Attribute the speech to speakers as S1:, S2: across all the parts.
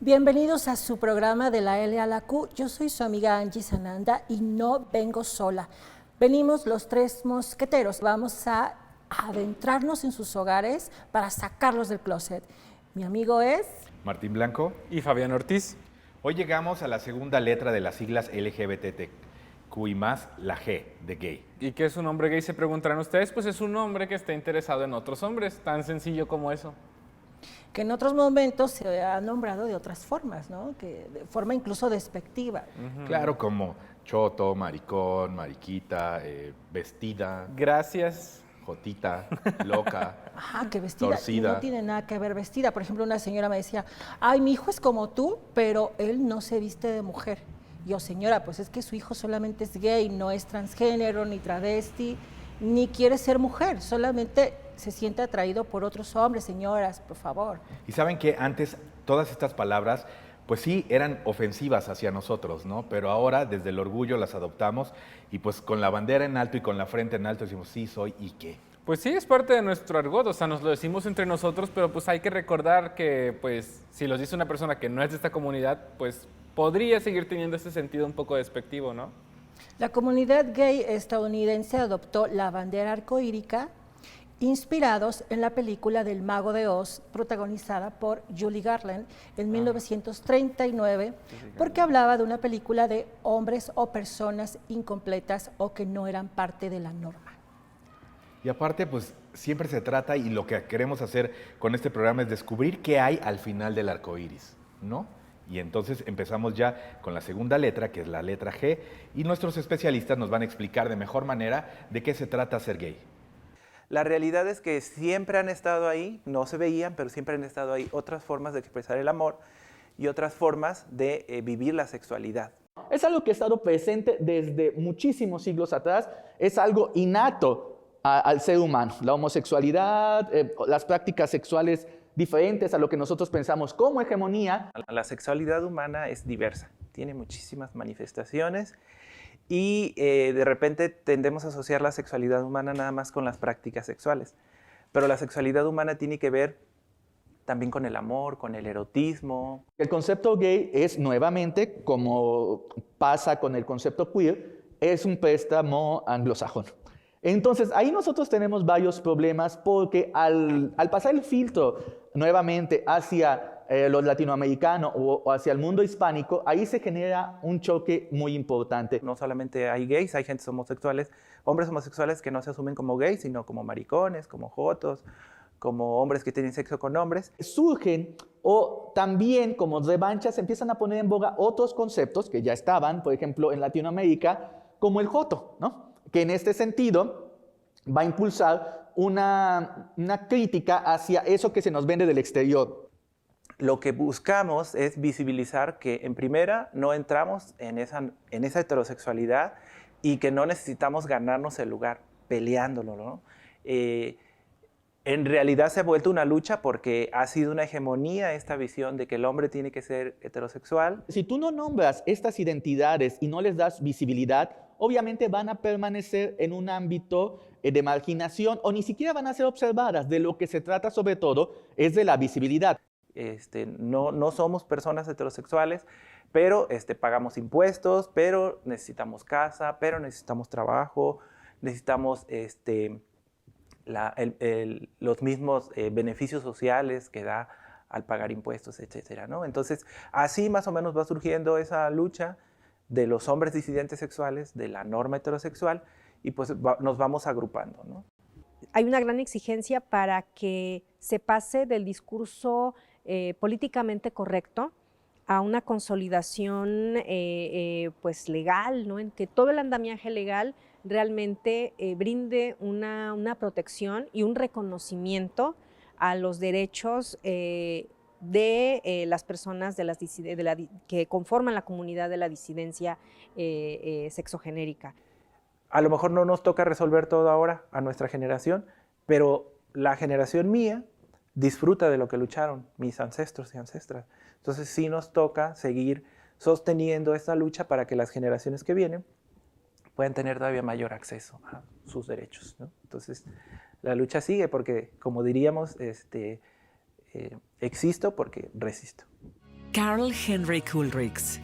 S1: Bienvenidos a su programa de la L a la Q. Yo soy su amiga Angie Sananda y no vengo sola. Venimos los tres mosqueteros. Vamos a adentrarnos en sus hogares para sacarlos del closet. Mi amigo es...
S2: Martín Blanco
S3: y Fabián Ortiz.
S2: Hoy llegamos a la segunda letra de las siglas LGBTQ y más, la G de gay.
S3: ¿Y qué es un hombre gay? Se preguntarán ustedes. Pues es un hombre que está interesado en otros hombres, tan sencillo como eso.
S1: Que en otros momentos se ha nombrado de otras formas, ¿no? Que de forma incluso despectiva.
S2: Claro, como choto, maricón, mariquita, vestida,
S3: Gracias.
S2: jotita, loca,
S1: Ajá, que vestida.
S2: torcida.
S1: Y no tiene nada que ver vestida. Por ejemplo, una señora me decía, ay, mi hijo es como tú, pero él no se viste de mujer. Yo, señora, pues es que su hijo solamente es gay, no es transgénero, ni travesti, ni quiere ser mujer, solamente se siente atraído por otros hombres, señoras, por favor.
S2: Y saben que antes todas estas palabras, pues sí, eran ofensivas hacia nosotros, ¿no? Pero ahora desde el orgullo las adoptamos y pues con la bandera en alto y con la frente en alto decimos, sí, soy y qué.
S3: Pues sí, es parte de nuestro argot, o sea, nos lo decimos entre nosotros, pero pues hay que recordar que, pues, si los dice una persona que no es de esta comunidad, pues podría seguir teniendo ese sentido un poco despectivo, ¿no?
S1: La comunidad gay estadounidense adoptó la bandera arcoírica inspirados en la película del Mago de Oz, protagonizada por Judy Garland en 1939, porque hablaba de una película de hombres o personas incompletas o que no eran parte de la norma.
S2: Y aparte, pues siempre se trata y lo que queremos hacer con este programa es descubrir qué hay al final del arco iris, ¿no? Y entonces empezamos ya con la segunda letra, que es la letra G, y nuestros especialistas nos van a explicar de mejor manera de qué se trata ser gay.
S4: La realidad es que siempre han estado ahí, no se veían, pero siempre han estado ahí otras formas de expresar el amor y otras formas de vivir la sexualidad.
S5: Es algo que ha estado presente desde muchísimos siglos atrás, es algo innato al ser humano. La homosexualidad, las prácticas sexuales diferentes a lo que nosotros pensamos como hegemonía.
S4: La sexualidad humana es diversa, tiene muchísimas manifestaciones y de repente tendemos a asociar la sexualidad humana nada más con las prácticas sexuales. Pero la sexualidad humana tiene que ver también con el amor, con el erotismo.
S5: El concepto gay es nuevamente, como pasa con el concepto queer, es un préstamo anglosajón. Entonces, ahí nosotros tenemos varios problemas porque al pasar el filtro nuevamente hacia los latinoamericanos o hacia el mundo hispánico, ahí se genera un choque muy importante.
S4: No solamente hay gays, hay gentes homosexuales, hombres homosexuales que no se asumen como gays, sino como maricones, como jotos, como hombres que tienen sexo con hombres.
S5: Surgen o también como revanchas se empiezan a poner en boga otros conceptos que ya estaban, por ejemplo, en Latinoamérica, como el joto, ¿no? Que en este sentido va a impulsar una crítica hacia eso que se nos vende del exterior.
S4: Lo que buscamos es visibilizar que en primera no entramos en esa heterosexualidad y que no necesitamos ganarnos el lugar peleándolo, ¿no? En realidad se ha vuelto una lucha porque ha sido una hegemonía esta visión de que el hombre tiene que ser heterosexual.
S5: Si tú no nombras estas identidades y no les das visibilidad, obviamente van a permanecer en un ámbito de marginación o ni siquiera van a ser observadas. De lo que se trata sobre todo es de la visibilidad.
S4: No somos personas heterosexuales, pero pagamos impuestos, pero necesitamos casa, pero necesitamos trabajo, necesitamos los mismos beneficios sociales que da al pagar impuestos, etcétera, ¿no? Entonces, así más o menos va surgiendo esa lucha de los hombres disidentes sexuales, de la norma heterosexual, y pues nos vamos agrupando, ¿no?
S6: Hay una gran exigencia para que se pase del discurso políticamente correcto a una consolidación pues legal, ¿no? En que todo el andamiaje legal realmente brinde una protección y un reconocimiento a los derechos de las personas que conforman la comunidad de la disidencia sexogenérica.
S4: A lo mejor no nos toca resolver todo ahora a nuestra generación, pero la generación mía disfruta de lo que lucharon mis ancestros y ancestras. Entonces sí nos toca seguir sosteniendo esta lucha para que las generaciones que vienen puedan tener todavía mayor acceso a sus derechos, ¿no? Entonces la lucha sigue porque, como diríamos, existo porque resisto.
S7: Karl Heinrich Ulrichs.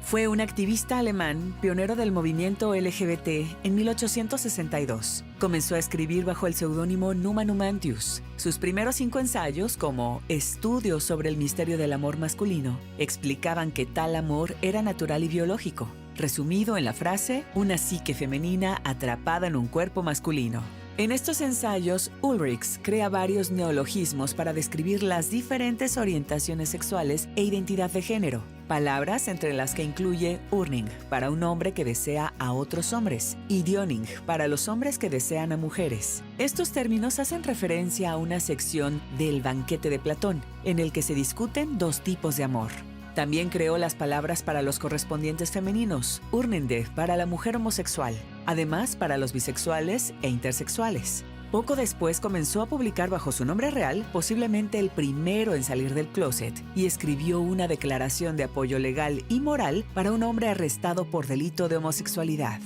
S7: Fue un activista alemán pionero del movimiento LGBT en 1862. Comenzó a escribir bajo el seudónimo Numa Numantius. Sus primeros 5 ensayos, como Estudios sobre el misterio del amor masculino, explicaban que tal amor era natural y biológico, resumido en la frase, una psique femenina atrapada en un cuerpo masculino. En estos ensayos, Ulrichs crea varios neologismos para describir las diferentes orientaciones sexuales e identidad de género. Palabras entre las que incluye Urning, para un hombre que desea a otros hombres, y Dioning, para los hombres que desean a mujeres. Estos términos hacen referencia a una sección del Banquete de Platón, en el que se discuten 2 tipos de amor. También creó las palabras para los correspondientes femeninos, Urnende para la mujer homosexual, además para los bisexuales e intersexuales. Poco después comenzó a publicar bajo su nombre real, posiblemente el primero en salir del closet, y escribió una declaración de apoyo legal y moral para un hombre arrestado por delito de homosexualidad.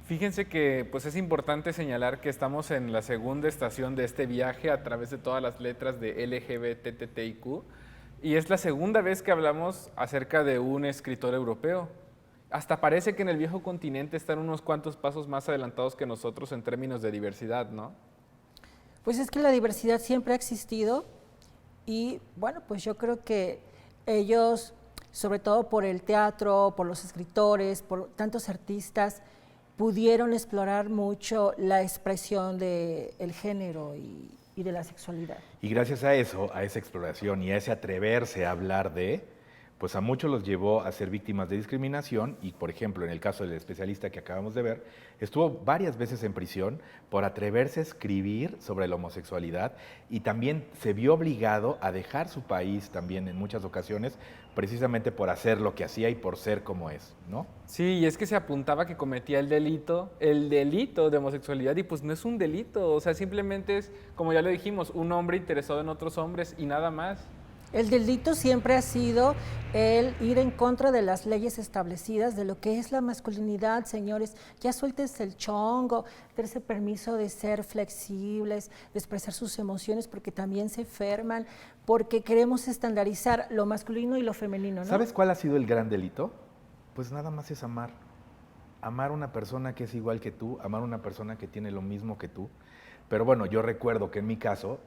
S3: Fíjense que pues es importante señalar que estamos en la segunda estación de este viaje a través de todas las letras de LGBTTIQ. Y es la segunda vez que hablamos acerca de un escritor europeo. Hasta parece que en el viejo continente están unos cuantos pasos más adelantados que nosotros en términos de diversidad, ¿no?
S1: Pues es que la diversidad siempre ha existido y bueno, pues yo creo que ellos, sobre todo por el teatro, por los escritores, por tantos artistas, pudieron explorar mucho la expresión del género y de la sexualidad.
S2: Y gracias a eso, a esa exploración y a ese atreverse a hablar de, pues a muchos los llevó a ser víctimas de discriminación y, por ejemplo, en el caso del especialista que acabamos de ver, estuvo varias veces en prisión por atreverse a escribir sobre la homosexualidad y también se vio obligado a dejar su país también en muchas ocasiones precisamente por hacer lo que hacía y por ser como es, ¿no?
S3: Sí, y es que se apuntaba que cometía el delito de homosexualidad y pues no es un delito, o sea, simplemente es, como ya lo dijimos, un hombre interesado en otros hombres y nada más.
S1: El delito siempre ha sido el ir en contra de las leyes establecidas de lo que es la masculinidad, señores. Ya suéltense el chongo, dense permiso de ser flexibles, de expresar sus emociones, porque también se enferman, porque queremos estandarizar lo masculino y lo femenino, ¿no?
S2: ¿Sabes cuál ha sido el gran delito? Pues nada más es amar. Amar a una persona que es igual que tú, amar a una persona que tiene lo mismo que tú. Pero bueno, yo recuerdo que en mi caso,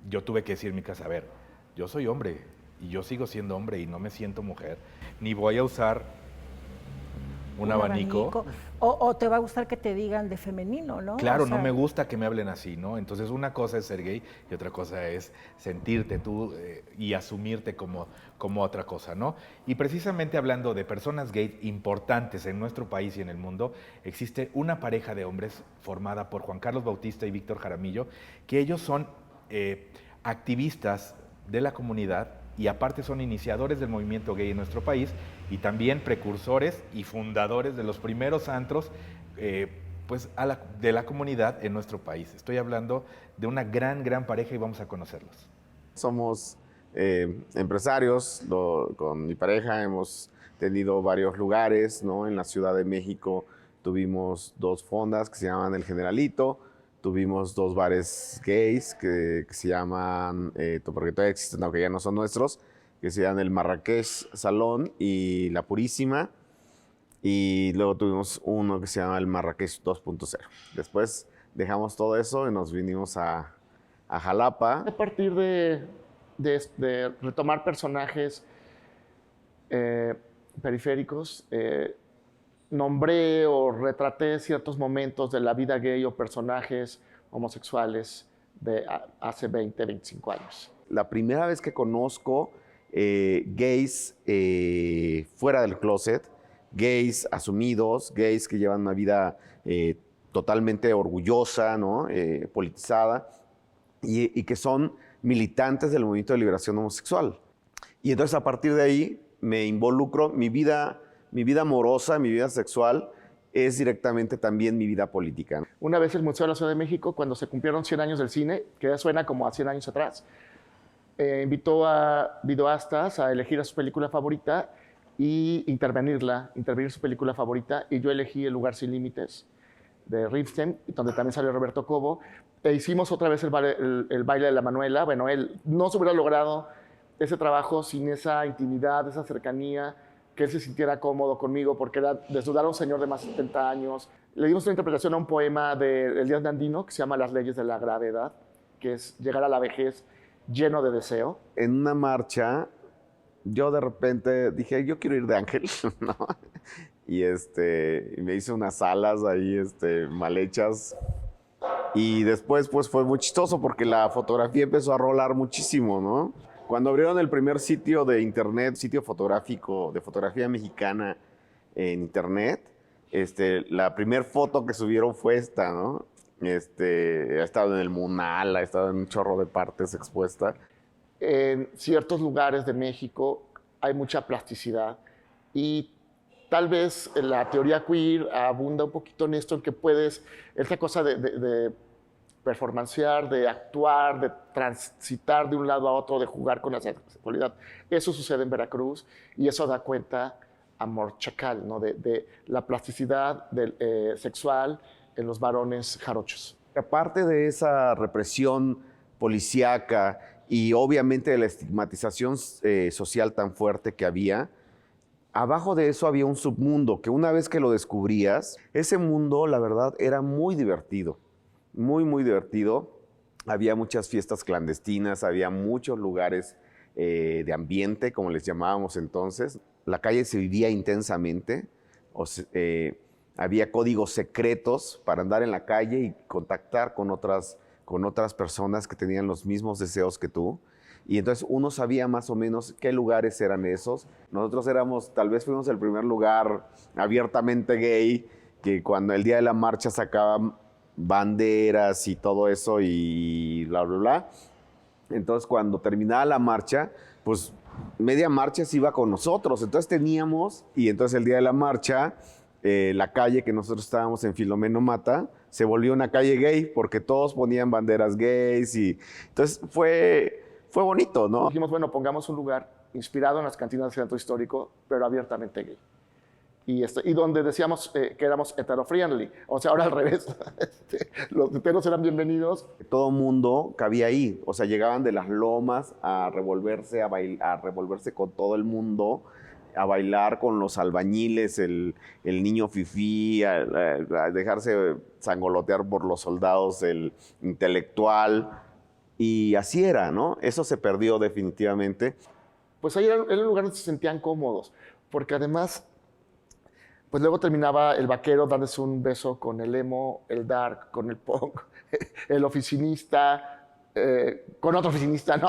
S2: yo tuve que decir en mi casa, a ver, yo soy hombre y yo sigo siendo hombre y no me siento mujer, ni voy a usar un abanico.
S1: O te va a gustar que te digan de femenino, ¿no?
S2: Claro,
S1: O sea,
S2: no me gusta que me hablen así, ¿no? Entonces una cosa es ser gay y otra cosa es sentirte tú y asumirte como otra cosa, ¿no? Y precisamente hablando de personas gay importantes en nuestro país y en el mundo, existe una pareja de hombres formada por Juan Carlos Bautista y Víctor Jaramillo, que ellos son activistas de la comunidad y aparte son iniciadores del movimiento gay en nuestro país y también precursores y fundadores de los primeros antros pues de la comunidad en nuestro país. Estoy hablando de una gran pareja y vamos a conocerlos.
S8: Somos empresarios, con mi pareja hemos tenido varios lugares, ¿no? En la Ciudad de México tuvimos 2 fondas que se llaman El Generalito. Tuvimos 2 bares gays que se llaman, porque todavía existen, aunque ya no son nuestros, que se llaman el Marrakech Salón y La Purísima. Y luego tuvimos uno que se llama el Marrakech 2.0. Después dejamos todo eso y nos vinimos a Jalapa.
S9: A partir de retomar personajes periféricos, nombré o retraté ciertos momentos de la vida gay o personajes homosexuales de hace 20, 25 años.
S8: La primera vez que conozco gays fuera del closet, gays asumidos, gays que llevan una vida totalmente orgullosa, ¿no? Politizada, y que son militantes del movimiento de liberación homosexual. Y entonces a partir de ahí me involucro, mi vida amorosa, mi vida sexual, es directamente también mi vida política.
S9: Una vez el Museo de la Ciudad de México, cuando se cumplieron 100 años del cine, que ya suena como a 100 años atrás, invitó a videoastas a elegir a su película favorita y intervenir su película favorita, y yo elegí El lugar sin límites de Ripstein, donde también salió Roberto Cobo, e hicimos otra vez el baile de la Manuela. Bueno, él no se hubiera logrado ese trabajo sin esa intimidad, esa cercanía, que él se sintiera cómodo conmigo, porque era desnudar a un señor de más de 70 años. Le dimos una interpretación a un poema de Elías Nandino que se llama Las leyes de la gravedad, que es llegar a la vejez lleno de deseo.
S8: En una marcha, yo de repente dije, yo quiero ir de ángel, ¿no? Y me hice unas alas ahí mal hechas. Y después pues fue muy chistoso porque la fotografía empezó a rolar muchísimo, ¿no? Cuando abrieron el primer sitio de internet, sitio fotográfico de fotografía mexicana en internet, la primer foto que subieron fue esta, ¿no? Ha estado en el Munal, ha estado en un chorro de partes expuesta.
S9: En ciertos lugares de México hay mucha plasticidad y tal vez la teoría queer abunda un poquito en esto, en que puedes, esta cosa de performancear, de actuar, de transitar de un lado a otro, de jugar con la sexualidad. Eso sucede en Veracruz y eso da cuenta Amor Chacal, ¿no? de la plasticidad sexual en los varones jarochos.
S8: Aparte de esa represión policíaca y obviamente de la estigmatización social tan fuerte que había, abajo de eso había un submundo que una vez que lo descubrías, ese mundo, la verdad, era muy divertido. Muy, muy divertido. Había muchas fiestas clandestinas, había muchos lugares de ambiente, como les llamábamos entonces. La calle se vivía intensamente. Había códigos secretos para andar en la calle y contactar con otras personas que tenían los mismos deseos que tú. Y entonces uno sabía más o menos qué lugares eran esos. Nosotros tal vez fuimos el primer lugar abiertamente gay, que cuando el día de la marcha sacaban banderas y todo eso y bla, bla, bla. Entonces, cuando terminaba la marcha, pues media marcha se iba con nosotros. Entonces y entonces el día de la marcha, la calle que nosotros estábamos en Filomeno Mata, se volvió una calle gay porque todos ponían banderas gays y entonces fue bonito, ¿no?
S9: Dijimos, bueno, pongamos un lugar inspirado en las cantinas del centro histórico, pero abiertamente gay. Y donde decíamos que éramos hetero-friendly, o sea, ahora al revés, los heteros eran bienvenidos.
S8: Todo mundo cabía ahí, o sea, llegaban de las lomas a revolverse, a revolverse con todo el mundo, a bailar con los albañiles, el niño fifí, a dejarse sangolotear por los soldados, el intelectual, y así era, ¿no? Eso se perdió definitivamente.
S9: Pues ahí era un lugar donde se sentían cómodos, porque además pues luego terminaba el vaquero dándose un beso con el emo, el dark, con el punk, el oficinista, con otro oficinista, ¿no?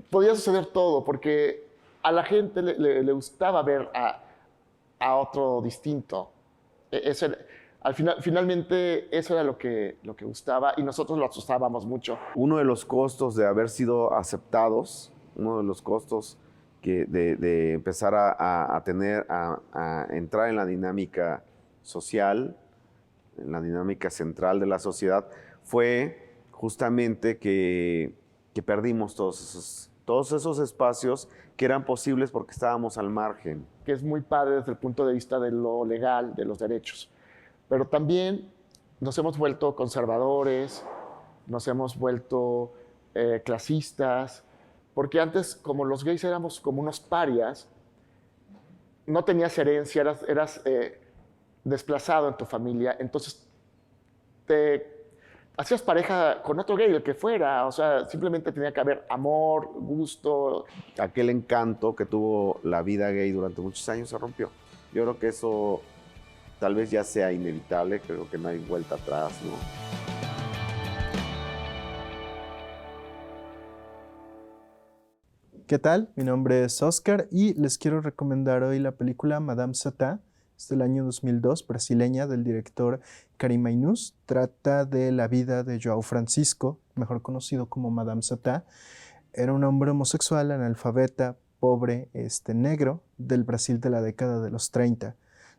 S9: Podía suceder todo, porque a la gente le gustaba ver a otro distinto. Finalmente, eso era lo que gustaba y nosotros lo asustábamos mucho.
S8: Uno de los costos de haber sido aceptados, uno de los costos de empezar a entrar en la dinámica social, en la dinámica central de la sociedad, fue justamente que perdimos todos esos espacios que eran posibles porque estábamos al margen.
S9: Que es muy padre desde el punto de vista de lo legal, de los derechos. Pero también nos hemos vuelto conservadores, nos hemos vuelto clasistas, porque antes, como los gays éramos como unos parias, no tenías herencia, eras desplazado en tu familia, entonces te hacías pareja con otro gay, el que fuera, o sea, simplemente tenía que haber amor, gusto.
S8: Aquel encanto que tuvo la vida gay durante muchos años se rompió. Yo creo que eso tal vez ya sea inevitable, creo que no hay vuelta atrás, ¿no?
S10: ¿Qué tal? Mi nombre es Oscar y les quiero recomendar hoy la película Madame Satã, es del año 2002, brasileña, del director Karim Ainus. Trata de la vida de João Francisco, mejor conocido como Madame Satã. Era un hombre homosexual, analfabeta, pobre, negro, del Brasil de la década de los 30.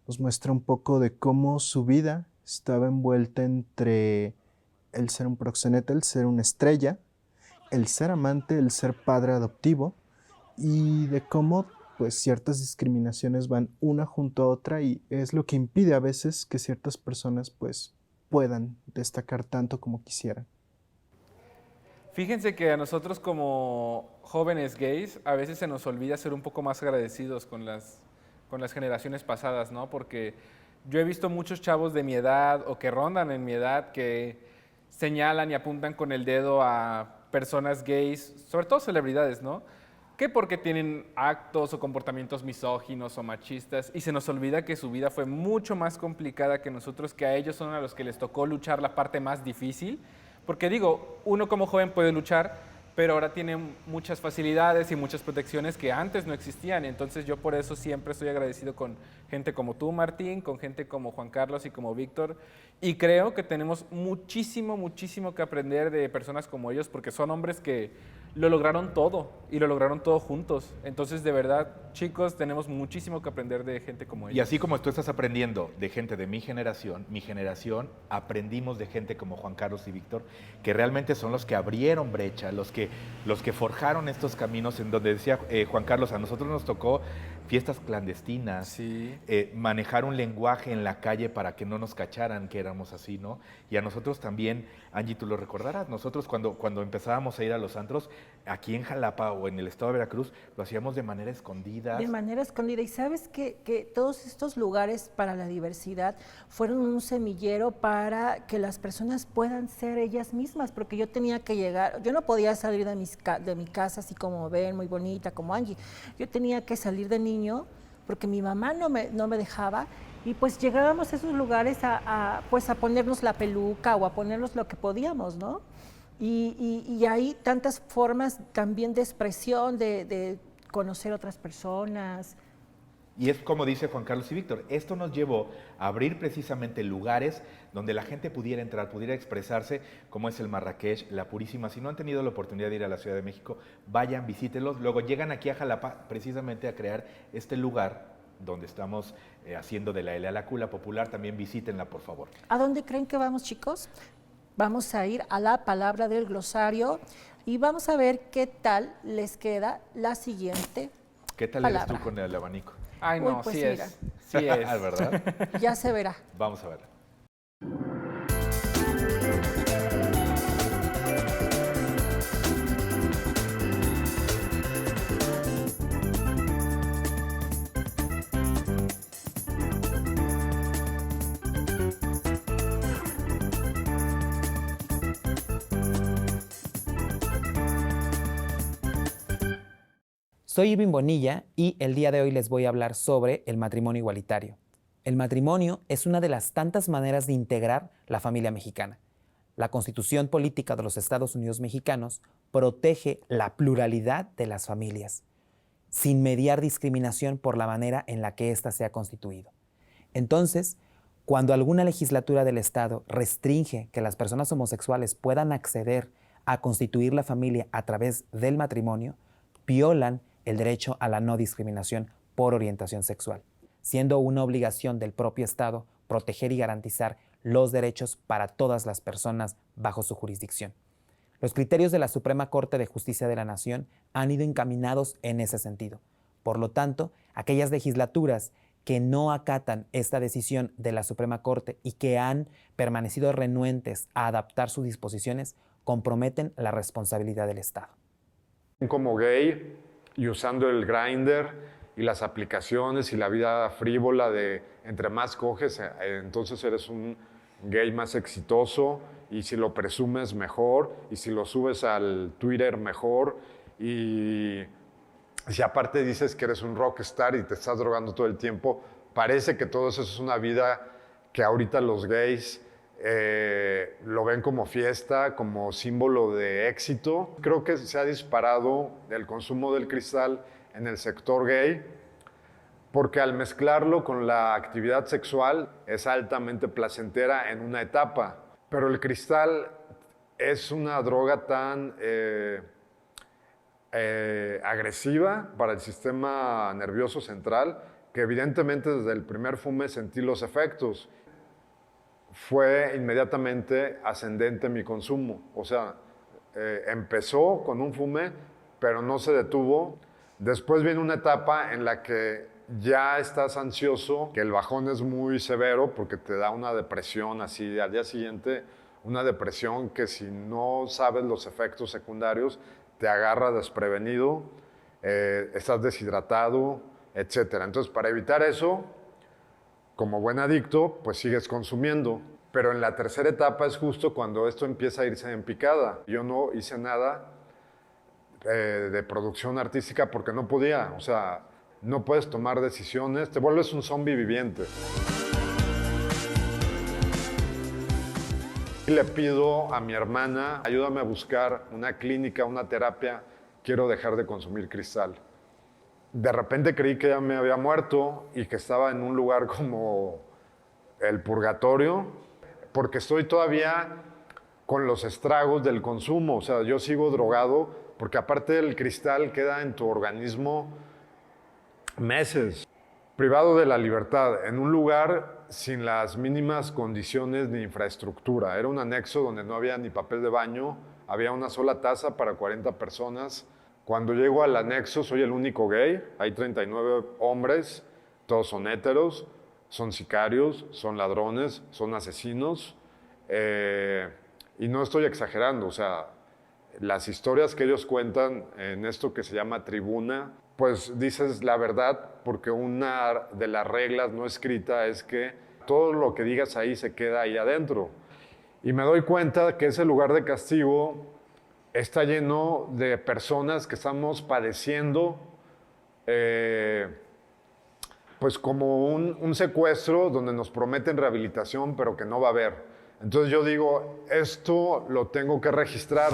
S10: Nos muestra un poco de cómo su vida estaba envuelta entre el ser un proxeneta, el ser una estrella, el ser amante, el ser padre adoptivo, y de cómo pues ciertas discriminaciones van una junto a otra y es lo que impide a veces que ciertas personas pues puedan destacar tanto como quisieran.
S3: Fíjense que a nosotros como jóvenes gays a veces se nos olvida ser un poco más agradecidos con las generaciones pasadas, ¿no? Porque yo he visto muchos chavos de mi edad o que rondan en mi edad que señalan y apuntan con el dedo a personas gays, sobre todo celebridades, ¿no? Que porque tienen actos o comportamientos misóginos o machistas y se nos olvida que su vida fue mucho más complicada que nosotros, que a ellos son a los que les tocó luchar la parte más difícil. Porque digo, uno como joven puede luchar, pero ahora tiene muchas facilidades y muchas protecciones que antes no existían. Entonces yo por eso siempre estoy agradecido con gente como tú, Martín, con gente como Juan Carlos y como Víctor. Y creo que tenemos muchísimo, muchísimo que aprender de personas como ellos, porque son hombres que lo lograron todo y lo lograron todo juntos. Entonces, de verdad, chicos, tenemos muchísimo que aprender de gente como ellos.
S2: Y así como tú estás aprendiendo de gente de mi generación aprendimos de gente como Juan Carlos y Víctor, que realmente son los que abrieron brecha, los que forjaron estos caminos en donde decía Juan Carlos, a nosotros nos tocó fiestas clandestinas,
S3: Sí.
S2: Manejar un lenguaje en la calle para que no nos cacharan que éramos así, ¿no? Y a nosotros también, Angie, tú lo recordarás, nosotros cuando empezábamos a ir a los antros, aquí en Jalapa o en el estado de Veracruz, lo hacíamos de manera escondida.
S1: De manera escondida. Y sabes que todos estos lugares para la diversidad fueron un semillero para que las personas puedan ser ellas mismas, porque yo tenía que llegar, yo no podía salir de mi casa así como ven, muy bonita, como Angie. Yo tenía que salir de niño porque mi mamá no me dejaba, y pues llegábamos a esos lugares a ponernos la peluca o a ponernos lo que podíamos, ¿no? Y hay tantas formas también de expresión, de conocer otras personas.
S2: Y es como dice Juan Carlos y Víctor, esto nos llevó a abrir precisamente lugares donde la gente pudiera entrar, pudiera expresarse, como es el Marrakech, la Purísima. Si no han tenido la oportunidad de ir a la Ciudad de México, vayan, visítenlos. Luego llegan aquí a Jalapa precisamente a crear este lugar donde estamos haciendo de la L.A. popular. También visítenla, por favor.
S1: ¿A dónde creen que vamos, chicos? Vamos a ir a la palabra del glosario y vamos a ver qué tal les queda la siguiente
S2: ¿Qué tal
S1: palabra.
S2: eres tú con el abanico?
S3: Ay,
S1: Uy,
S3: no,
S1: pues
S3: sí
S1: mira.
S3: es. Sí es.
S2: ¿Verdad?
S1: Ya se verá.
S2: Vamos a ver.
S11: Soy Irving Bonilla y el día de hoy les voy a hablar sobre el matrimonio igualitario. El matrimonio es una de las tantas maneras de integrar la familia mexicana. La Constitución Política de los Estados Unidos Mexicanos protege la pluralidad de las familias, sin mediar discriminación por la manera en la que ésta se ha constituido. Entonces, cuando alguna legislatura del Estado restringe que las personas homosexuales puedan acceder a constituir la familia a través del matrimonio, violan el derecho a la no discriminación por orientación sexual, siendo una obligación del propio Estado proteger y garantizar los derechos para todas las personas bajo su jurisdicción. Los criterios de la Suprema Corte de Justicia de la Nación han ido encaminados en ese sentido. Por lo tanto, aquellas legislaturas que no acatan esta decisión de la Suprema Corte y que han permanecido renuentes a adaptar sus disposiciones comprometen la responsabilidad del Estado.
S12: Como gay y usando el Grindr y las aplicaciones y la vida frívola de entre más coges, entonces eres un gay más exitoso, y si lo presumes mejor, y si lo subes al Twitter mejor, y si aparte dices que eres un rockstar y te estás drogando todo el tiempo, parece que todo eso es una vida que ahorita los gays lo ven como fiesta, como símbolo de éxito. Creo que se ha disparado el consumo del cristal en el sector gay, porque al mezclarlo con la actividad sexual es altamente placentera en una etapa. Pero el cristal es una droga tan agresiva para el sistema nervioso central que evidentemente desde el primer fume sentí los efectos. Fue inmediatamente ascendente mi consumo. O sea, empezó con un fume, pero no se detuvo. Después viene una etapa en la que ya estás ansioso, que el bajón es muy severo porque te da una depresión así al día siguiente, una depresión que si no sabes los efectos secundarios, te agarra desprevenido, estás deshidratado, etc. Entonces, para evitar eso, como buen adicto, pues sigues consumiendo. Pero en la tercera etapa es justo cuando esto empieza a irse en picada. Yo no hice nada de producción artística porque no podía. O sea, no puedes tomar decisiones, te vuelves un zombie viviente. Y le pido a mi hermana, ayúdame a buscar una clínica, una terapia, quiero dejar de consumir cristal. De repente creí que ya me había muerto y que estaba en un lugar como el purgatorio, porque estoy todavía con los estragos del consumo. O sea, yo sigo drogado, porque aparte del cristal queda en tu organismo meses. Privado de la libertad, en un lugar sin las mínimas condiciones ni infraestructura. Era un anexo donde no había ni papel de baño, había una sola taza para 40 personas. Cuando llego al anexo soy el único gay, hay 39 hombres, todos son héteros, son sicarios, son ladrones, son asesinos. Y no estoy exagerando, o sea, las historias que ellos cuentan en esto que se llama tribuna, pues dices la verdad, porque una de las reglas no escrita es que todo lo que digas ahí se queda ahí adentro. Y me doy cuenta que ese lugar de castigo está lleno de personas que estamos padeciendo pues como un secuestro donde nos prometen rehabilitación, pero que no va a haber. Entonces yo digo, esto lo tengo que registrar.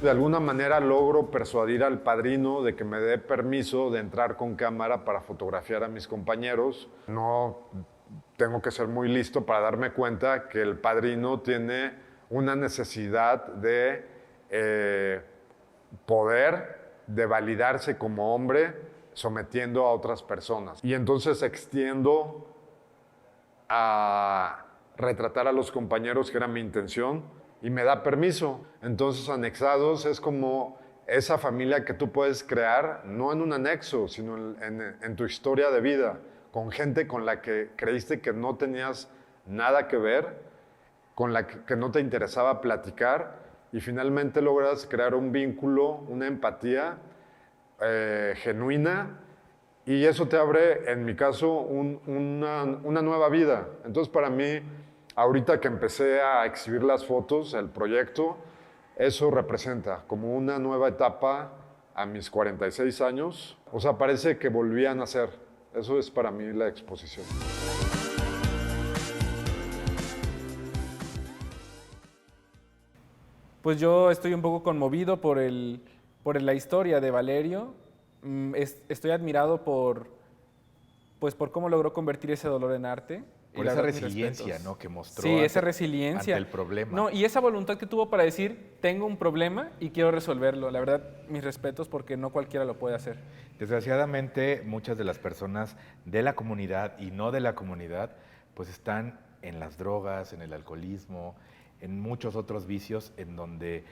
S12: De alguna manera logro persuadir al padrino de que me dé permiso de entrar con cámara para fotografiar a mis compañeros. No tengo que ser muy listo para darme cuenta que el padrino tiene una necesidad de poder, de validarse como hombre, sometiendo a otras personas. Y entonces extiendo a retratar a los compañeros, que era mi intención, y me da permiso. Entonces, Anexados es como esa familia que tú puedes crear, no en un anexo, sino en tu historia de vida, con gente con la que creíste que no tenías nada que ver, con la que no te interesaba platicar, y finalmente logras crear un vínculo, una empatía genuina, y eso te abre, en mi caso, una nueva vida. Entonces, para mí, ahorita que empecé a exhibir las fotos, el proyecto, eso representa como una nueva etapa a mis 46 años. O sea, parece que volví a nacer. Eso es para mí la exposición.
S3: Pues yo estoy un poco conmovido por la historia de Valerio. Estoy admirado por cómo logró convertir ese dolor en arte.
S2: Por esa resiliencia, ¿no?, que mostró.
S3: Sí, esa resiliencia.
S2: Ante el problema.
S3: No, y esa voluntad que tuvo para decir, tengo un problema y quiero resolverlo. La verdad, mis respetos, porque no cualquiera lo puede hacer.
S2: Desgraciadamente, muchas de las personas de la comunidad y no de la comunidad, pues están en las drogas, en el alcoholismo, en muchos otros vicios en donde,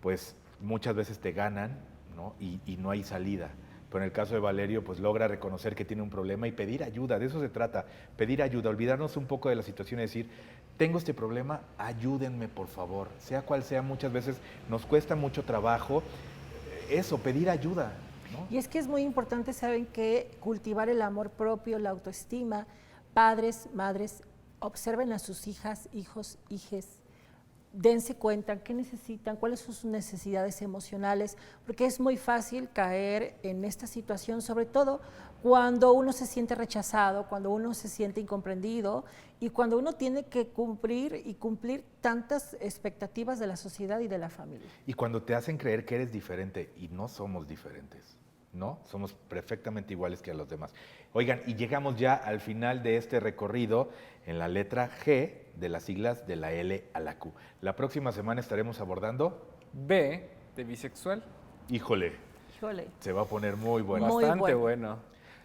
S2: pues, muchas veces te ganan, ¿no?, y no hay salida. Pero en el caso de Valerio, pues logra reconocer que tiene un problema y pedir ayuda. De eso se trata, pedir ayuda, olvidarnos un poco de la situación y decir, tengo este problema, ayúdenme por favor. Sea cual sea, muchas veces nos cuesta mucho trabajo eso, pedir ayuda, ¿no?
S1: Y es que es muy importante, saben, que cultivar el amor propio, la autoestima. Padres, madres, observen a sus hijas, hijos, hijes. Dense cuenta qué necesitan, cuáles son sus necesidades emocionales, porque es muy fácil caer en esta situación, sobre todo cuando uno se siente rechazado, cuando uno se siente incomprendido y cuando uno tiene que cumplir tantas expectativas de la sociedad y de la familia.
S2: Y cuando te hacen creer que eres diferente y no somos diferentes, ¿no? Somos perfectamente iguales que a los demás. Oigan, y llegamos ya al final de este recorrido en la letra G de las siglas de la L a la Q. La próxima semana estaremos abordando
S3: B de bisexual.
S2: Híjole, se va a poner muy bueno.
S3: Bastante bueno.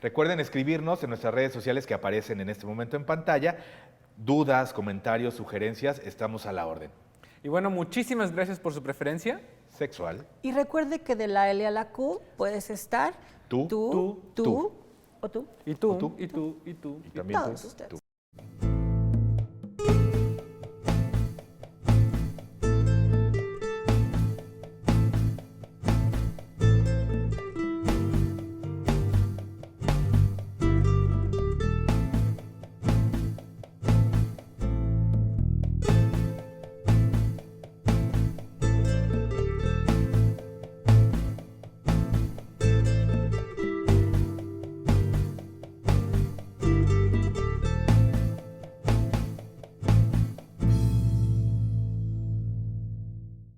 S2: Recuerden escribirnos en nuestras redes sociales que aparecen en este momento en pantalla. Dudas, comentarios, sugerencias, estamos a la orden.
S3: Y bueno, muchísimas gracias por su preferencia
S2: sexual.
S1: Y recuerde que de la L a la Q puedes estar
S2: tú.
S1: ¿O tú?
S3: Y tú,
S2: ¿O tú?
S3: y tú, y tú,
S2: Y también
S1: Todos
S2: tú.
S1: ustedes.
S2: Tú.